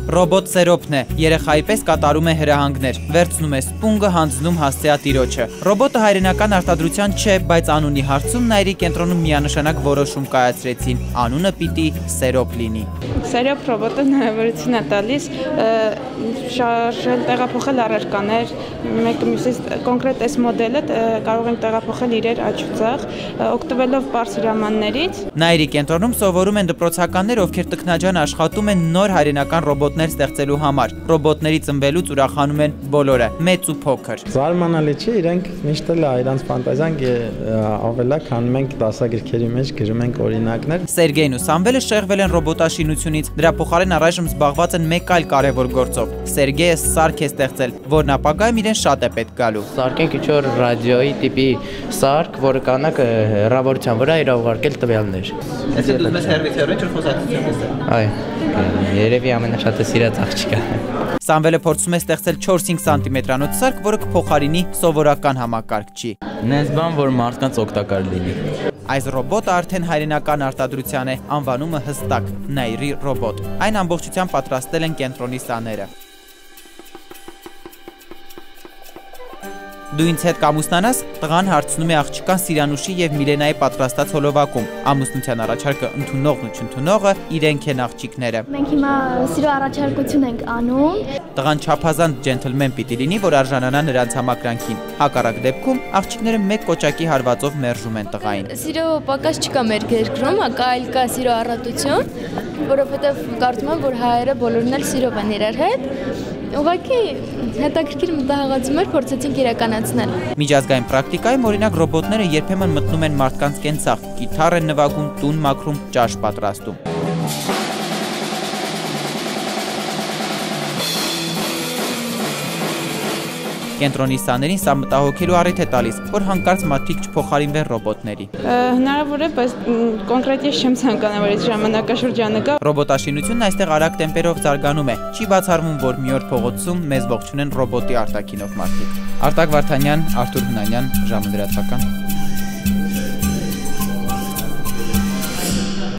Ռոբոտ Սերոպն է, երեխայի պես կատարում է հրահանգներ, վերցնում է սպունգը, հանձնում հասցեա տիրոջը։ Ռոբոտը հայրենական արտադրության չէ, բայց անունի հարցում Նայիրի կենտրոնում միանշանակ որոշում կայացրեցին, անունը պիտի Սերոպ լինի։ Սերոպ ռոբոտը հնարավորություն է տալիս շարժել, տեղափոխել առարկաներ, մեկը մյուսից կոնկրետ այս մոդելը կարող ենք տեղափոխել իրեր աչուձախ, օգտվելով բարձր հրամաններից։ Նայիրի կենտրոնում սովորում են դպրոցականներ, ովքեր տքնաջան աշխատում են նոր հայրենական ռոբոտներ ստեղծելու համար։ Ռոբոտների ծնվելուց ուրախանում են բոլորը, մեծ ու փոքր։ Զարմանալի չէ, իրենք միշտ էլ իրանց ֆանտազիան ավելակ, քան մենք դասագրքերի մեջ գրում ենք օրինակներ։ Սերգեյն ու Սամվելը շեղվել են ռոբոտաշինությունից, դրա փոխարեն առայժմ զբաղված են մեկ այլ կարևոր գործով։ Սերգեյը սարք է ստեղծել, որն ապագայում իրեն շատ է պետք գալու։ Սարքենք ինչ-որ ռադիոյի տիպի սարք, որը կանակ հեռավորության վրա իր ուղարկել տվյալներ։ Այսինքն դու մեզ հեռվից ինչ-որ խոսակցություն ես։ Այ, երևի ամենաշատը սիրած աղջիկա։ Սամվելը փորձում է ստեղծել 4-5 սանտիմետրանոց սարք, որը կփոխարինի սովորական համակարգչի։ Նենց բան, որ մարդկանց օգտակար լինի։ Այս ռոբոտը արդեն հայրենական արտադրության է, անվանումը հստակ՝ Նայիրի ռոբոտ։ Այն ամբողջությամբ պատրաստել են կենտրոնի սաները։ Դու ինձ հետ կամուսնանաս, տղան հարցնում է աղջկան Սիրանուշի և Միլենայի պատրաստած հոլովակում։ Ամուսնության առաջարկը ընդունողն ու չընդունողը իրենք են աղջիկները։ Մենք հիմա սիրո առաջարկություն ենք անում։ Տղան չափազանց ջենթլմեն պիտի լինի, որ արժանանա նրանց համակրանքին։ Հակառակ դեպքում աղջիկները մեկ կոճակի հարվածով մերժում են տղային։ Սիրո պակաս չկա մեր երկրում, այլ կա սիրո առատություն, որովհետև կարծում եմ, որ հայերը բոլորն էլ սիրով են իրար հետ։ Ուղղակի հետաքրքիր մտահղացում էր, փորձեցինք իրականացնել։ Միջազգային պրակտիկայում օրինակ ռոբոտները երբեմն մտնում են մարդկանց կենցաղ, կիթառ են նվագում, տուն մաքրում, ճաշ պատրաստում։ Կենտրոնի սաներին սա մտահոգելու առիթ է տալիս, որ հանկարծ մարդիկ չփոխարինվեն ռոբոտների։ Հնարավոր է, բայց կոնկրետ ես չեմ ցանկանա, որ այս ժամանակաշրջանը գա։ Ռոբոտաշինությունն այստեղ արագ տեմպերով զարգանում է։ Չի բացառվում, որ մի օր փողոցում մեզ ողջունեն ռոբոտի արտաքինով մարդիկ։ Արտակ Վարդանյան, Արթուր Հունանյան, ժամը լրատվական։